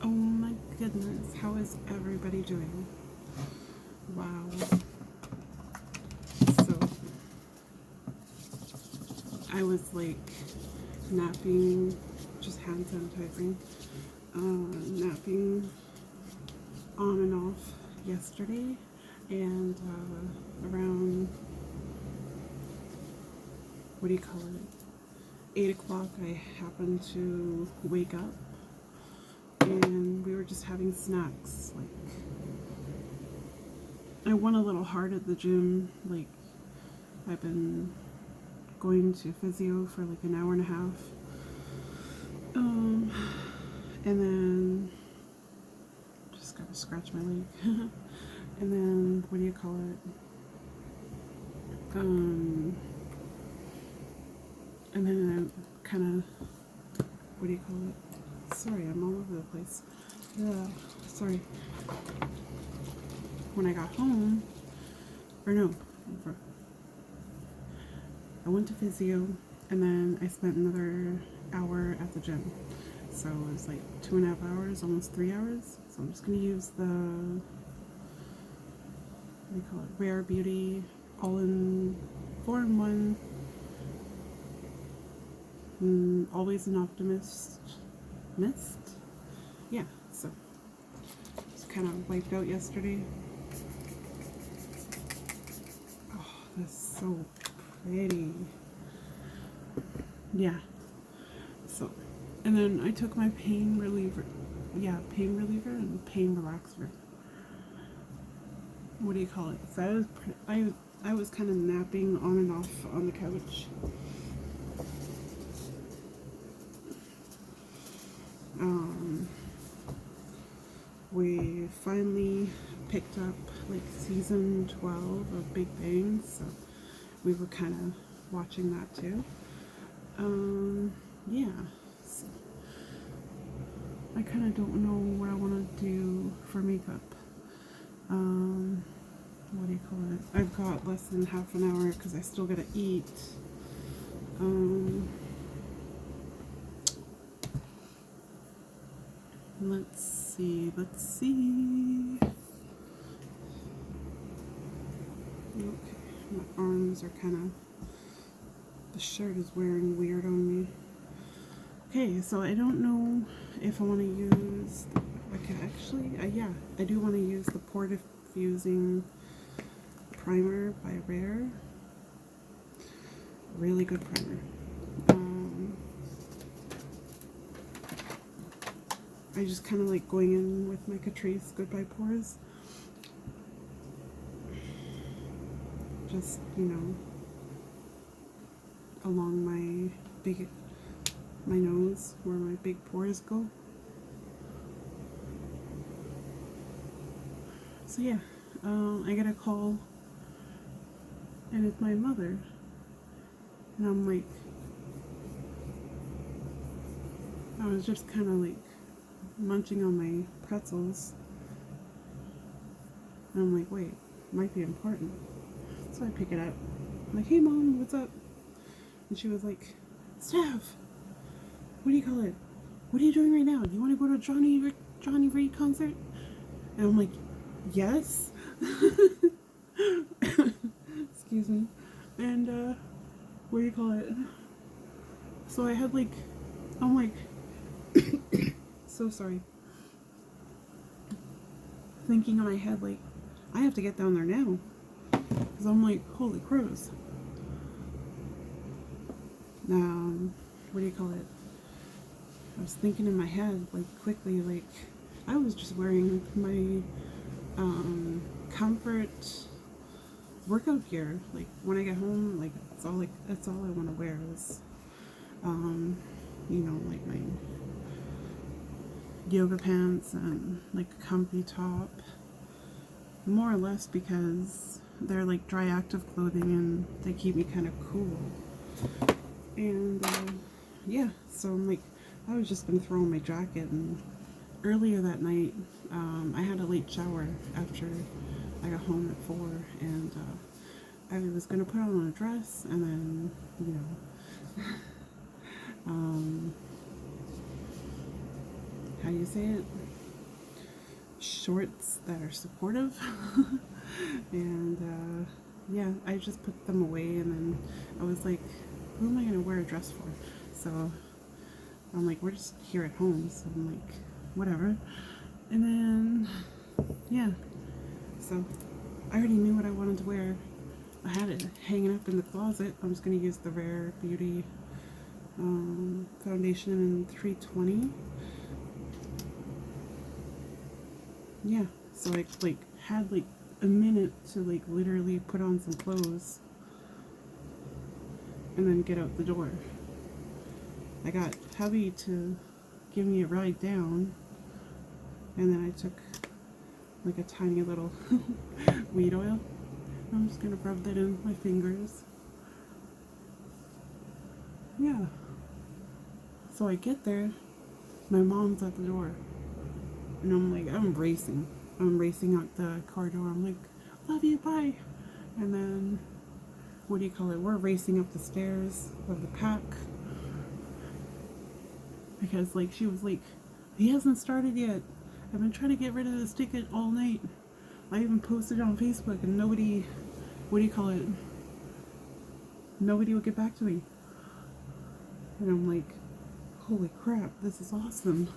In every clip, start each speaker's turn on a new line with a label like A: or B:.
A: Oh my goodness, how is everybody doing? Wow. So, I was like napping, just hand sanitizing, napping on and off yesterday, and around, what do you call it, 8 o'clock I happened to wake up and we were just having snacks. Like, I went a little hard at the gym. Like, I've been going to physio for like an hour and a half. And then just gotta scratch my leg. And then what do you call it? And then I kind of, what do you call it? Sorry, I'm all over the place. Yeah, sorry. When I got home, or no, I went to physio, and then I spent another hour at the gym. So it was like 2.5 hours, almost 3 hours. So I'm just gonna use the, what do you call it, Rare Beauty all-in 4-in-1 Always an Optimist mist. Yeah, so just kind of wiped out yesterday. Oh, that's so pretty. Yeah. So, and then I took my pain reliever. Yeah, pain reliever and pain relaxer. What do you call it? So I was kind of napping on and off on the couch. We finally picked up like season 12 of Big Bang, so we were kind of watching that too. Yeah, so I kind of don't know what I want to do for makeup. What do you call it? I've got less than half an hour because I still gotta eat. Let's see. Okay, my arms are kind of, the shirt is wearing weird on me. Okay, so I don't know if I want to use, okay, actually, yeah, I do want to use the Pore Diffusing Primer by Rare. Really good primer. I just kind of like going in with my Catrice Goodbye Pores. Just, you know, along my nose where my big pores go. So yeah, I get a call and it's my mother, and I'm like, I was just kind of like munching on my pretzels, and I'm like, wait, might be important. So I pick it up. I'm like, hey Mom, what's up? And she was like, Steph, what do you call it? What are you doing right now? Do you want to go to Johnny Reed concert? And I'm like, yes. Excuse me. And what do you call it? So I had like, I'm like, so sorry. Thinking in my head, like, I have to get down there now. Because I'm like, holy crows. What do you call it? I was thinking in my head, like, quickly, like, I was just wearing my comfort workout gear. Like, when I get home, like, that's all I want to wear is, you know, like my yoga pants and like a comfy top, more or less because they're like dry active clothing and they keep me kind of cool. And yeah, so I'm like, I was just gonna throw on my jacket. And earlier that night, I had a late shower after I got home at 4, and I was gonna put on a dress and then, you know, how do you say it? Shorts that are supportive. And yeah, I just put them away, and then I was like, who am I gonna wear a dress for? So I'm like, we're just here at home, so I'm like, whatever. And then yeah, so I already knew what I wanted to wear. I had it hanging up in the closet. I'm just gonna use the Rare Beauty foundation in 320. Yeah, so I like had like a minute to like literally put on some clothes and then get out the door. I got hubby to give me a ride down, and then I took like a tiny little weed oil. I'm just gonna rub that in my fingers. Yeah. So I get there, my mom's at the door, and I'm like, I'm racing. I'm racing out the car door. I'm like, love you, bye. And then, what do you call it? We're racing up the stairs of the pack. Because, like, she was like, he hasn't started yet. I've been trying to get rid of this ticket all night. I even posted it on Facebook, and nobody, what do you call it? Nobody would get back to me. And I'm like, holy crap, this is awesome.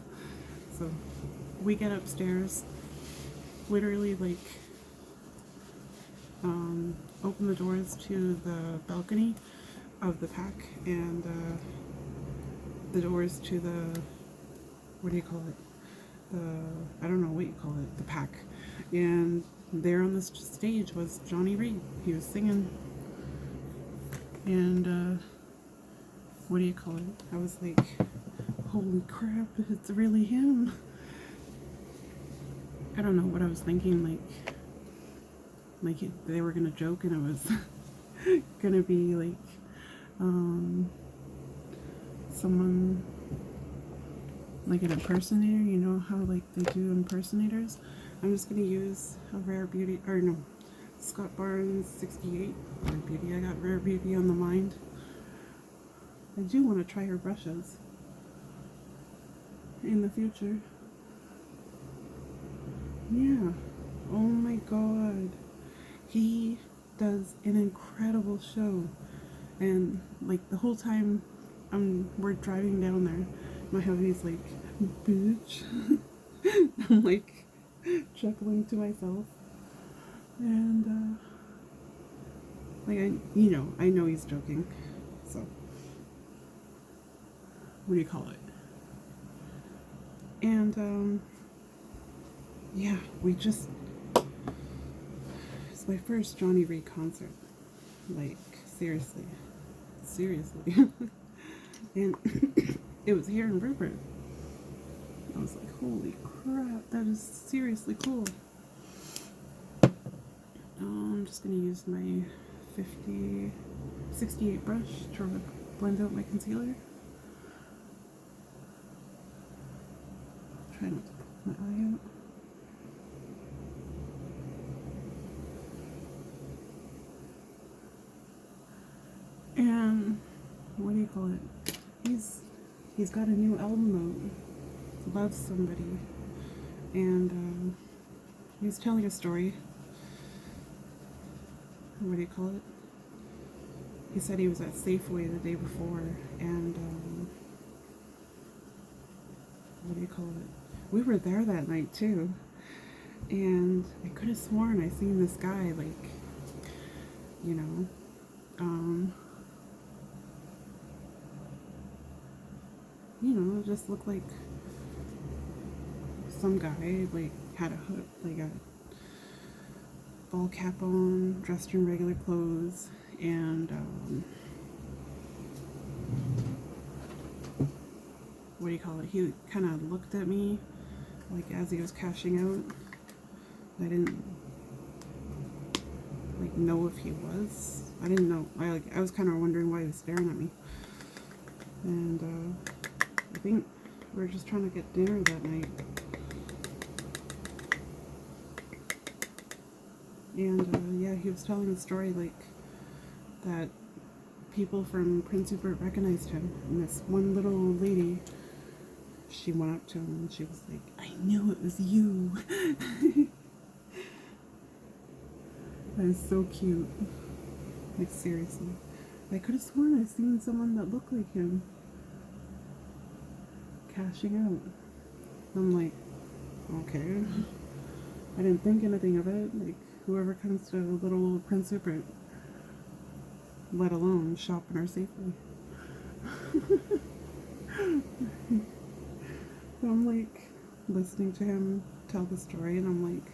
A: So we get upstairs, literally like open the doors to the balcony of the pack, and the doors to the, what do you call it? I don't know what you call it, the pack. And there on the stage was Johnny Reed. He was singing. And what do you call it? I was like, holy crap, it's really him. I don't know what I was thinking, like they were gonna joke and it was gonna be like someone like an impersonator, you know how like they do impersonators. I'm just gonna use a Rare Beauty, or no, Scott Barnes 68 Rare Beauty. I got Rare Beauty on the mind. I do want to try her brushes in the future. Yeah. Oh my god. He does an incredible show. And like the whole time we're driving down there, my hubby's like, bitch. I'm like chuckling to myself. And like I know he's joking. So what do you call it? And yeah, it's my first Johnny Reed concert. Like, seriously. And it was here in Rupert. I was like, holy crap, that is seriously cool. I'm just gonna use my 68 brush to blend out my concealer. Try not to pull my eye out. And what do you call it? He's got a new album out, Love Somebody, and he was telling a story. What do you call it? He said he was at Safeway the day before, and what do you call it? We were there that night too, and I could have sworn I seen this guy, like, you know, just looked like some guy, like, had a hood, like a ball cap on, dressed in regular clothes, and what do you call it? He kind of looked at me, like, as he was cashing out. I didn't like know if he was. I didn't know. I was kind of wondering why he was staring at me. And I think we were just trying to get dinner that night. And yeah, he was telling a story like that people from Prince Rupert recognized him, and this one little lady she went up to him and she was like, I knew it was you. That is so cute. Like, seriously. I could have sworn I've seen someone that looked like him cashing out. I'm like, okay. I didn't think anything of it. Like, whoever comes to Little Prince Rupert, let alone shopping her safely. So I'm like listening to him tell the story, and I'm like,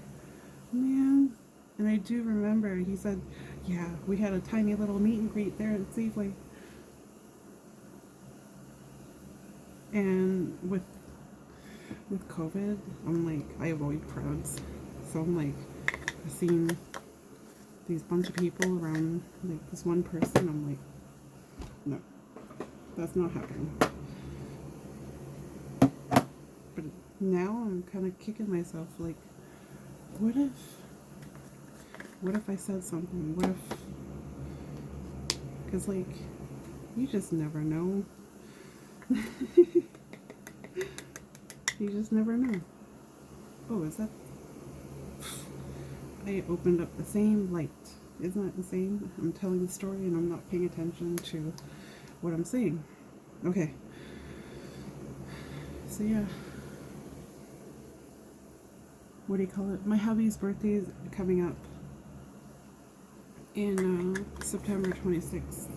A: man. And I do remember he said, yeah, we had a tiny little meet and greet there at Safeway. And with COVID, I'm like, I avoid crowds. So I'm like, I've seen these bunch of people around like this one person. I'm like, no, that's not happening. But now I'm kind of kicking myself, like, what if I said something? What if, because like, you just never know. You just never know. Oh, is that? I opened up the same light. Isn't that insane? I'm telling the story and I'm not paying attention to what I'm saying. Okay. So yeah. What do you call it? My hubby's birthday is coming up in September 26th.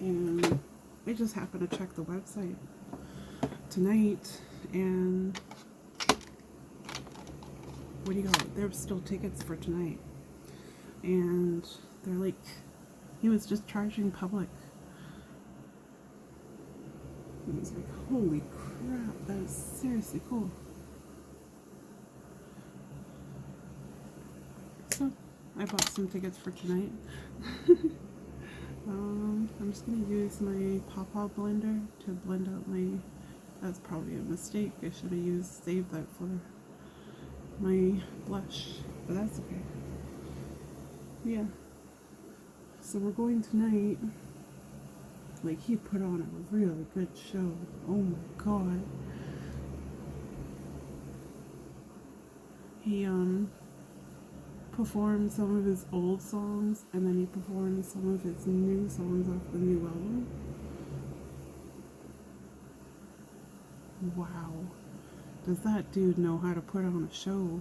A: And I just happened to check the website tonight, and what do you call it? There's still tickets for tonight, and they're like, he was just charging public. And I was like, holy crap, that is seriously cool. So I bought some tickets for tonight. I'm just gonna use my pawpaw blender to blend out my. That's probably a mistake. I should have saved that for my blush, but that's okay. Yeah. So we're going tonight. Like, he put on a really good show. Oh my god. He performed some of his old songs, and then he performed some of his new songs off the new album. Wow. Does that dude know how to put on a show?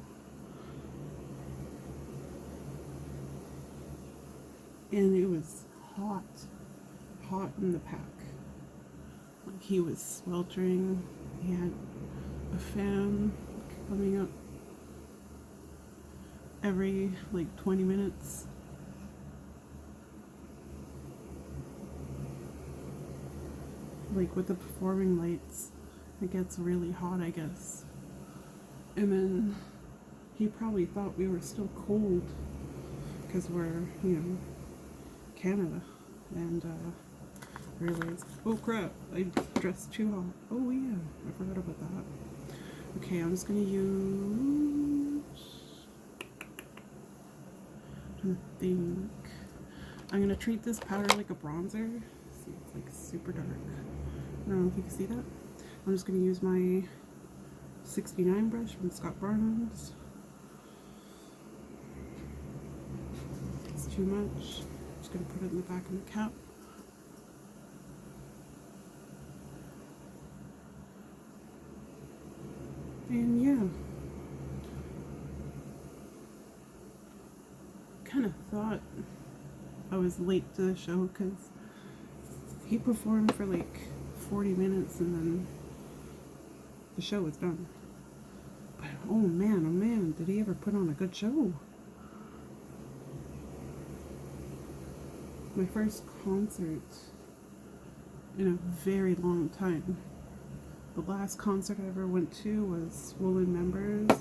A: And it was hot. Hot in the pack. Like, he was sweltering. He had a fan coming up every like 20 minutes. Like, with the performing lights, it gets really hot, I guess. And then he probably thought we were still cold because we're, Canada. And realized, oh crap, I dressed too hot. Oh yeah, I forgot about that. Okay, I'm just gonna use, I'm gonna treat this powder like a bronzer. See, it's like super dark. I don't know if you can see that. I'm just gonna use my 69 brush from Scott Barnes. It's too much. I'm just gonna put it in the back of the cap. And yeah, kind of thought I was late to the show because he performed for like 40 minutes and then the show was done. But oh man, did he ever put on a good show? My first concert in a very long time. The last concert I ever went to was Swollen Members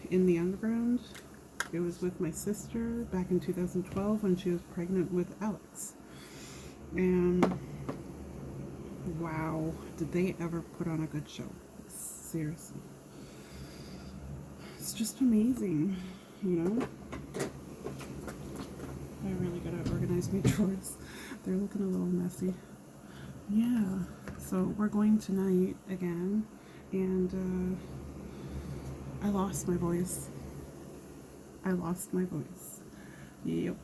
A: in the Underground. It was with my sister back in 2012 when she was pregnant with Alex. And wow, did they ever put on a good show. Seriously. It's just amazing, you know? I really gotta organize my drawers. They're looking a little messy. yeah, so we're going tonight again, and I lost my voice. I lost my voice. Yep.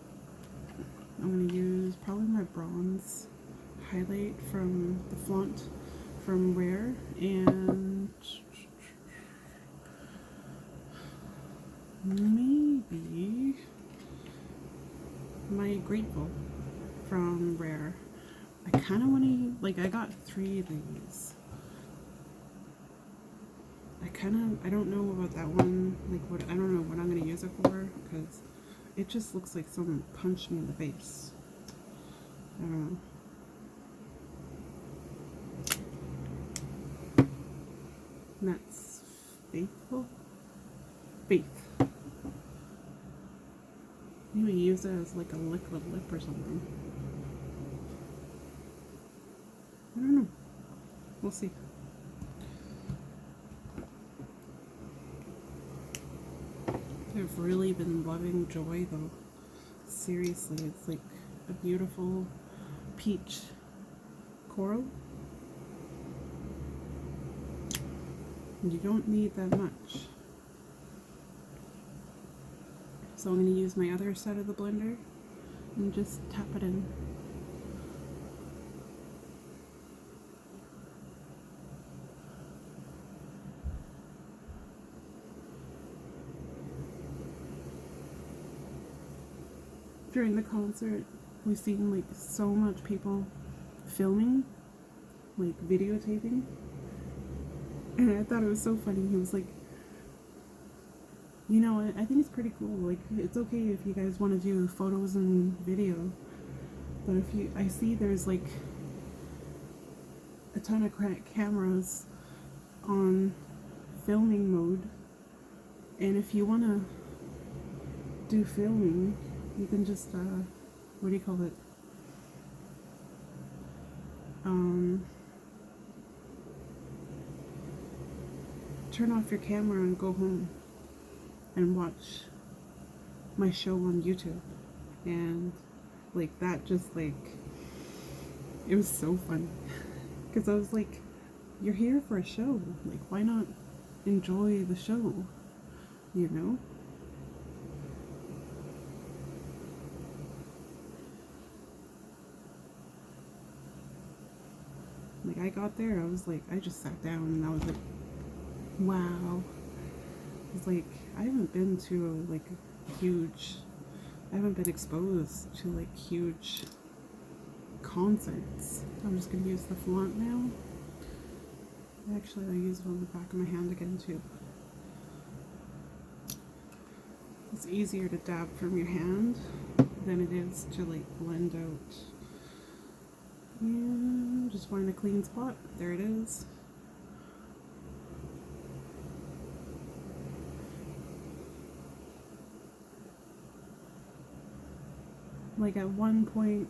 A: I'm gonna use probably my bronze highlight from the Flaunt from Rare, and maybe my Grateful from Rare. I kind of want to, like, I got 3 of these. I don't know about that one, like, I don't know what I'm going to use it for, because it just looks like someone punched me in the face. I don't know. And that's Faithful? Faith. Maybe use it as like a liquid lip or something. I don't know. We'll see. I've really been loving Joy though. Seriously, it's like a beautiful peach coral. You don't need that much. So I'm going to use my other side of the blender and just tap it in. During the concert, we've seen like so much people filming, like videotaping, and I thought it was so funny. He was like, you know, I think it's pretty cool. Like, it's okay if you guys want to do photos and video, but I see there's like a ton of cameras on filming mode, and if you want to do filming, you can just what do you call it? Turn off your camera and go home and watch my show on YouTube. And like that, just like, it was so funny because I was like, you're here for a show, like why not enjoy the show, you know? Like, I got there, I was like, I just sat down and I was like, wow. It's like, I haven't been to like I haven't been exposed to like huge concerts. I'm just gonna use the Flaunt now. Actually, I'll use it on the back of my hand again too. It's easier to dab from your hand than it is to like blend out. And just find a clean spot. There it is. Like at one point,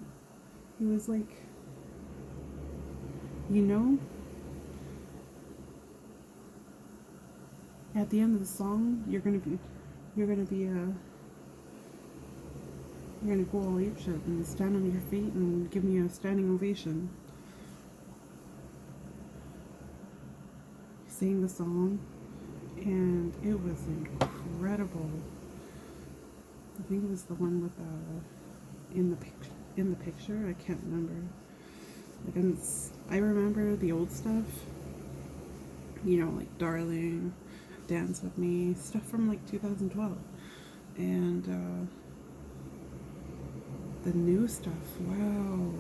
A: he was like, you know, at the end of the song, you're gonna go all apeshit and stand on your feet and give me a standing ovation. He sang the song, and it was incredible. I think it was the one with in the picture. I can't remember. Like, I remember the old stuff. You know, like Darling, Dance With Me, stuff from like 2012, and the new stuff. Wow,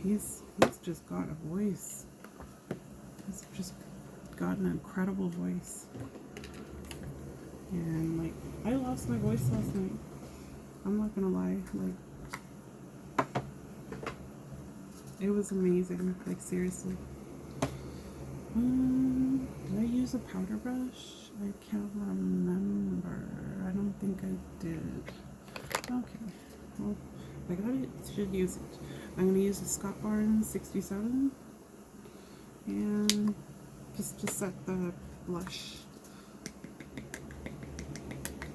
A: he's just got a voice. He's just got an incredible voice. And like, I lost my voice last night. I'm not gonna lie, like, it was amazing, like seriously. Did I use a powder brush? I can't remember. I don't think I did. Okay, well, I got it, should use it. I'm gonna use the Scott Barnes 67 and just to set the blush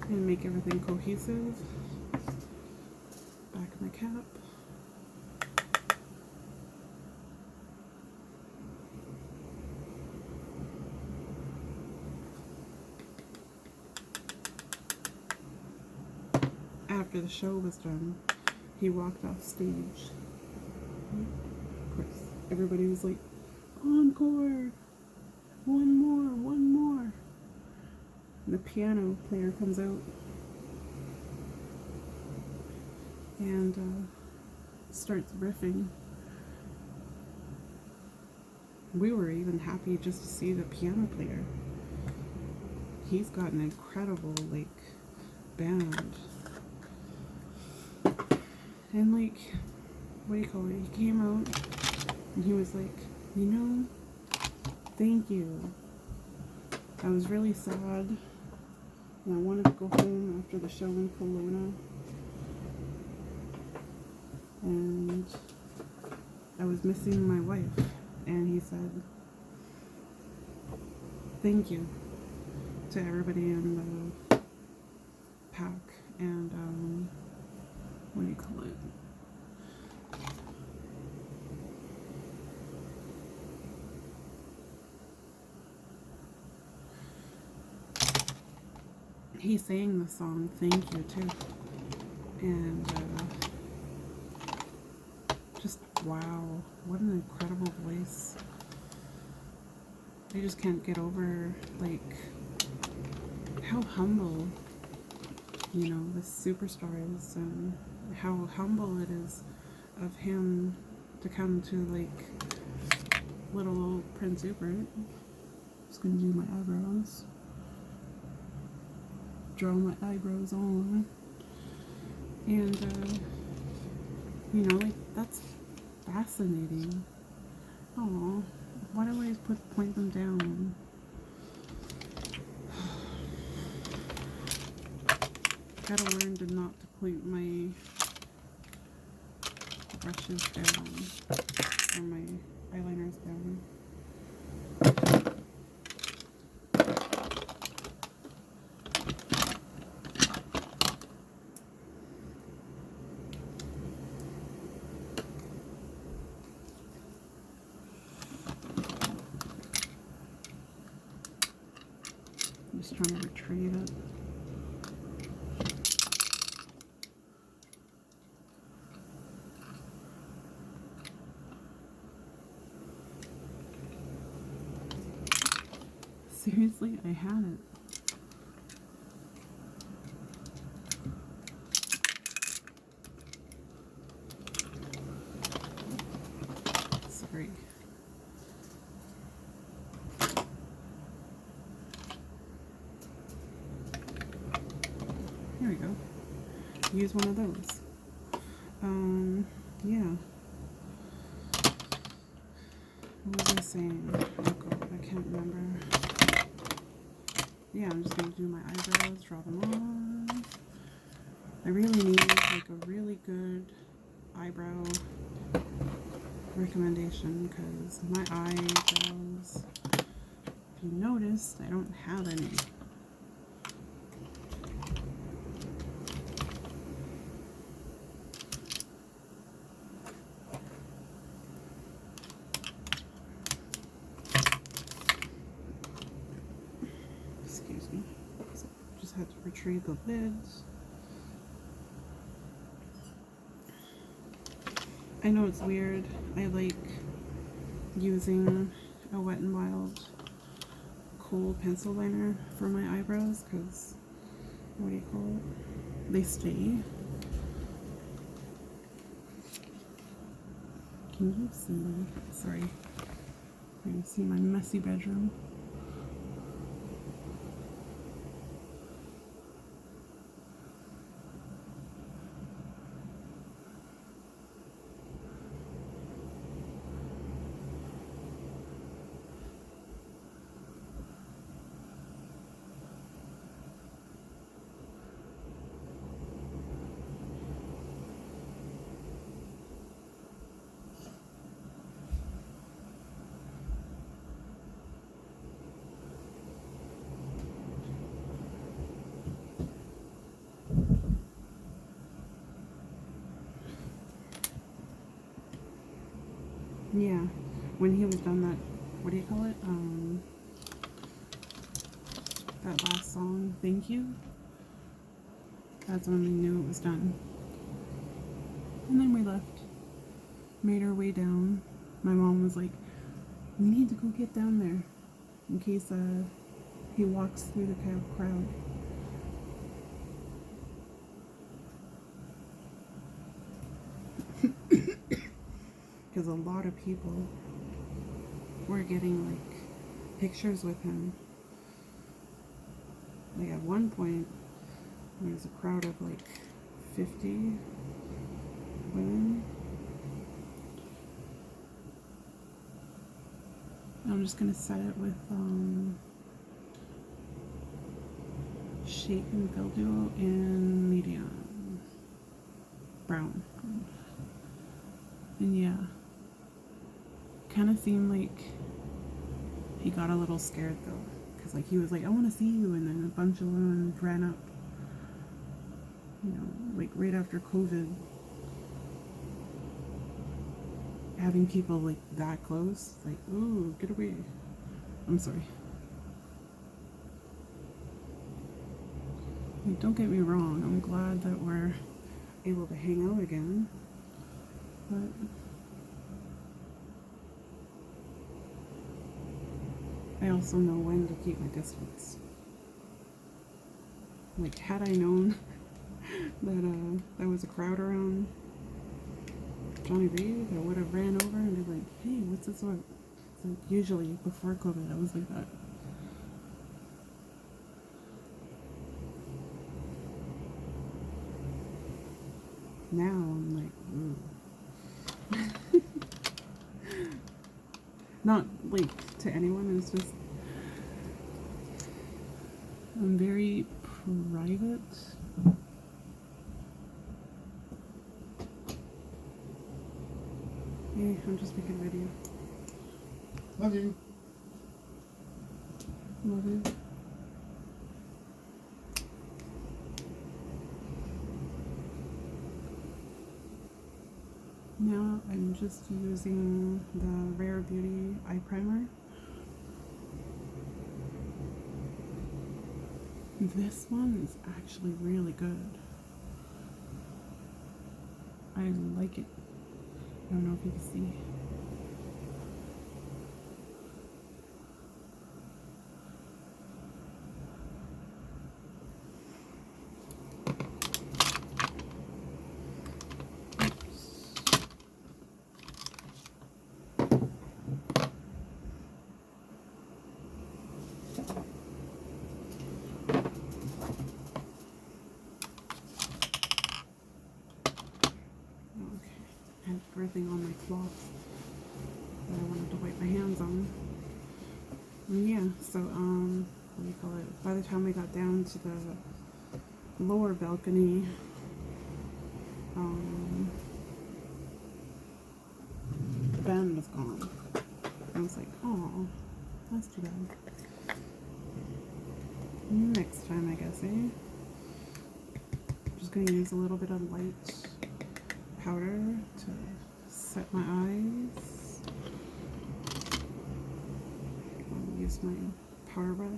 A: and make everything cohesive. Back of my cap. after the show was done, he walked off stage. Of course, everybody was like, encore! One more, one more. And the piano player comes out and starts riffing. We were even happy just to see the piano player. He's got an incredible, like, band. And, like, what do you call it? He came out and he was like, you know, thank you. I was really sad and I wanted to go home after the show in Kelowna. And I was missing my wife. And he said, thank you to everybody in the pack. And, what do you call it? He sang the song Thank You too. And just wow, what an incredible voice. I just can't get over, like, how humble, you know, this superstar is, and how humble it is of him to come to, like, little old Prince Rupert. Just gonna do my eyebrows. Draw my eyebrows on. And, you know, like, that's fascinating. Aw, why do I always point them down? Gotta learn to not to point my brushes down, or my eyeliners down. Just trying to retrieve it. Seriously, I had it. Sorry. Here we go. Use one of those. Yeah. What was I saying? Oh god, I can't remember. Yeah, I'm just gonna do my eyebrows, draw them on. I really need, like, a really good eyebrow recommendation, because my eyebrows, if you noticed, I don't have any. Excuse me. Just had to retrieve the lids. I know it's weird. I like using a Wet n Wild kohl pencil liner for my eyebrows because, what do you call it? They stay. Can you see me? Sorry. You can see my messy bedroom. Yeah, when he was done that, what do you call it? That last song, Thank You. That's when we knew it was done. And then we left. Made our way down. My mom was like, we need to go get down there in case he walks through the crowd. Because a lot of people were getting like pictures with him. Like at one point, there was a crowd of like 50 women. I'm just gonna set it with shape and mildew and medium brown. And yeah, kind of seemed like he got a little scared though, because like he was like, I want to see you, and then a bunch of women ran up, you know, like right after COVID, having people like that close, like, ooh, get away. I'm sorry. Like, don't get me wrong, I'm glad that we're able to hang out again, but I also know when to keep my distance. Like, had I known that there was a crowd around Johnny Reed, I would have ran over and been like, hey, what's this about? So usually before COVID, I was like that. Now I'm like, ooh. Not like to anyone, it's just I'm very private. Hey, I'm just making a video.
B: Love you.
A: Love you. Now I'm just using the Rare Beauty eye primer. This one is actually really good. I like it. I don't know if you can see. Everything on my cloth that I wanted to wipe my hands on. And yeah, so what do you call it? By the time we got down to the lower balcony, the band was gone. I was like, oh, that's too bad. Next time, I guess, eh? I'm just gonna use a little bit of light powder to set my eyes. I'll use my power brush.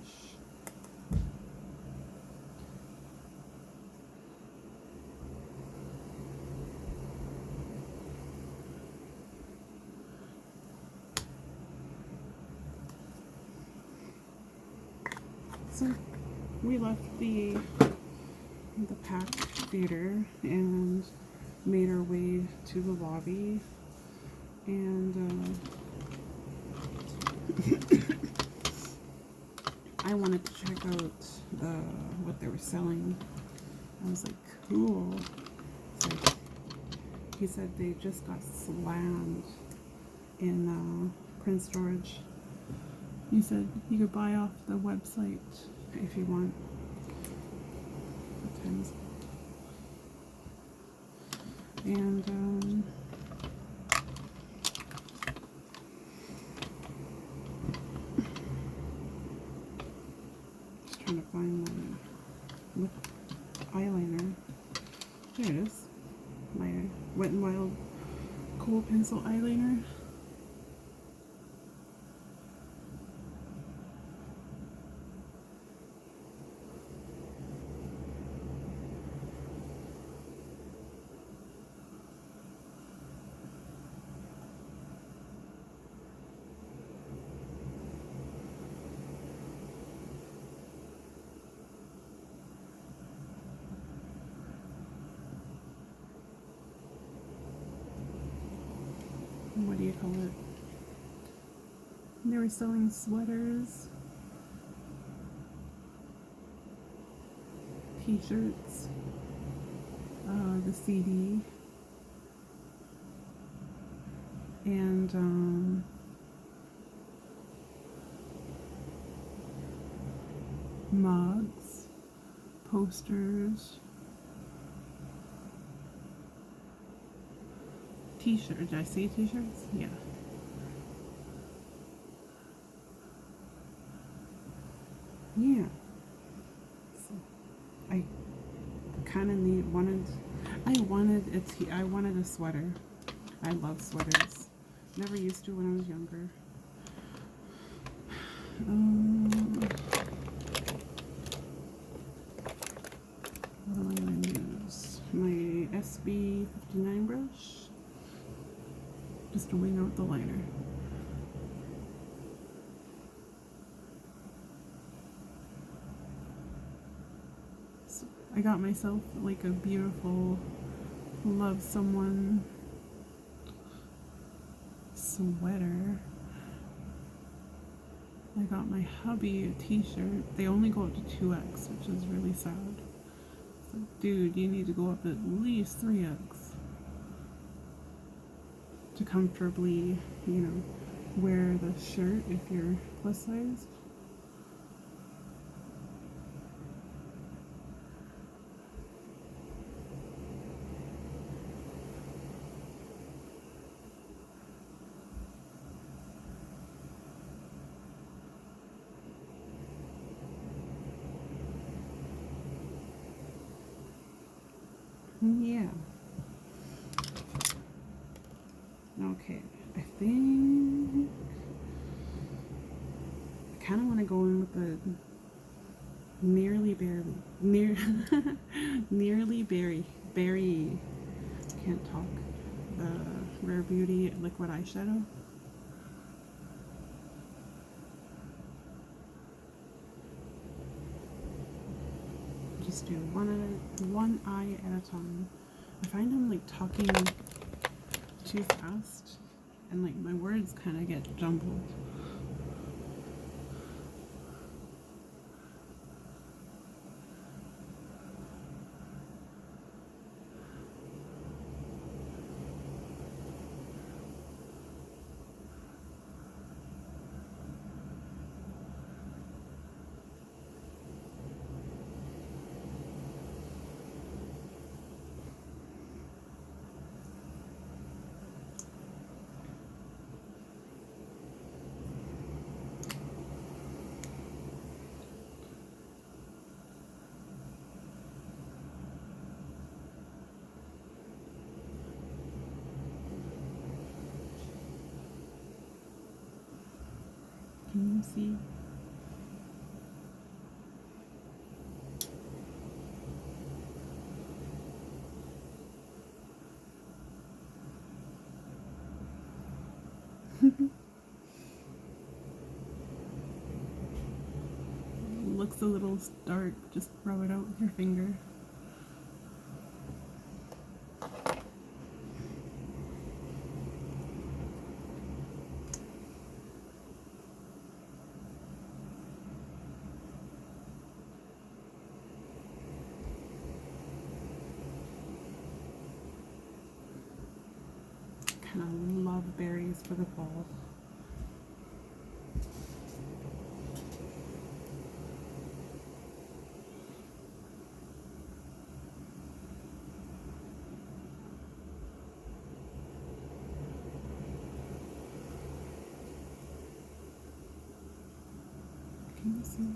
A: So we left the packed theater and made our way to the lobby, and I wanted to check out what they were selling. I was like, cool. So he said they just got slammed in Prince George. He said you could buy off the website if you want. And just trying to find my lip eyeliner. There it is. My Wet n Wild Kohl pencil eyeliner. you call it? And they were selling sweaters, t-shirts, the CD, and mugs, posters, t-shirts. Did I say t-shirts? Yeah. Yeah. So I kind of I wanted a sweater. I love sweaters. Never used to when I was younger. What am I going to use? My SB 59 brush. Just to wing out the liner. So I got myself like a beautiful Love Someone sweater. I got my hubby a t-shirt. They only go up to 2X, which is really sad. So, dude, you need to go up at least 3X to comfortably, wear the shirt if you're plus size. Yeah. Okay, I think I kind of want to go in with the nearly berry, can't talk, the Rare Beauty liquid eyeshadow. Just do one eye at a time. I find I'm like talking too fast and like my words kind of get jumbled. Can you see? Looks a little dark, just rub it out with your finger. Kind of love berries for the fall. Can you see?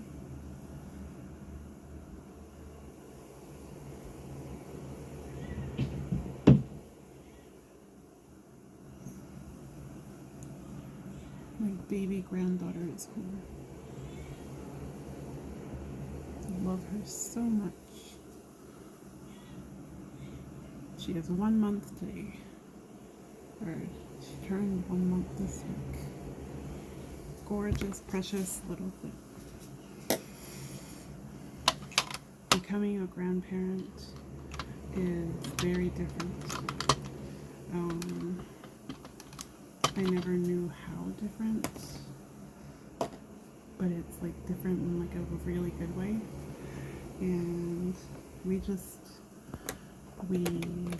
A: My baby granddaughter is here. I love her so much. She is 1 month today. Or she turned 1 month this week. Gorgeous, precious little thing. Becoming a grandparent is very different. I never knew how different, but it's like different in like a really good way. And we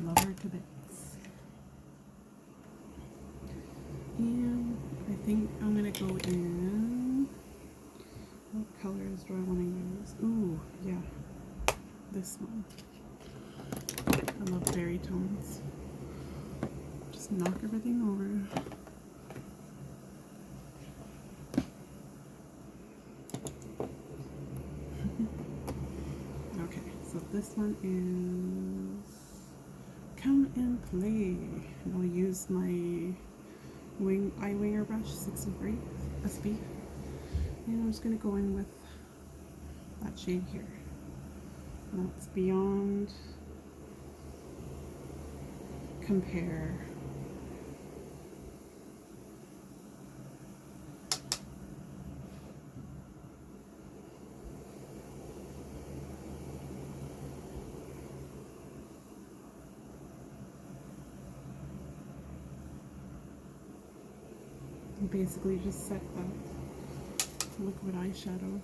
A: love her to bits. And I think I'm gonna go in, what colors do I want to use? Ooh, yeah, this one. I love berry tones. Just knock everything over. Okay, so this one is Come and Play. And I'll use my eye winger brush, 6/8 SB. And I'm just going to go in with that shade here. That's Beyond Compare. And basically just set that liquid eyeshadow.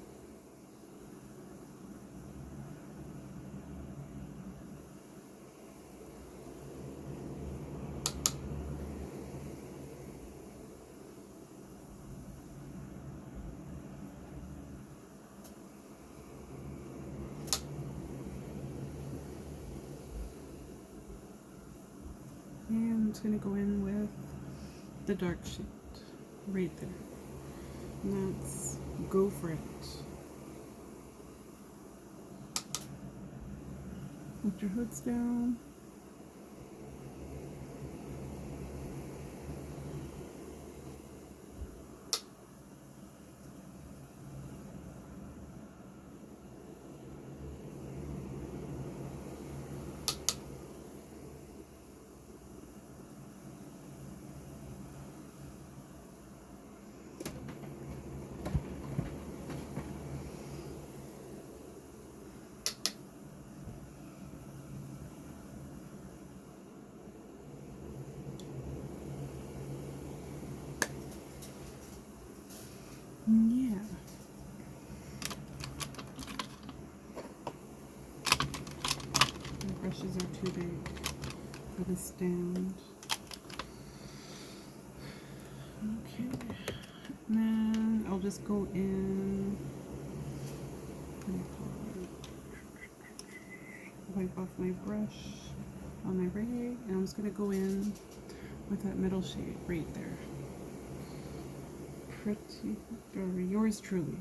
A: And I'm just going to go in with the dark shade right there. And that's Go For It. Put your hoods down. Yeah. My brushes are too big for the stand. Okay. And then I'll just go in. Wipe off my brush on my rig, and I'm just going to go in with that middle shade right there. Pretty, or yours truly.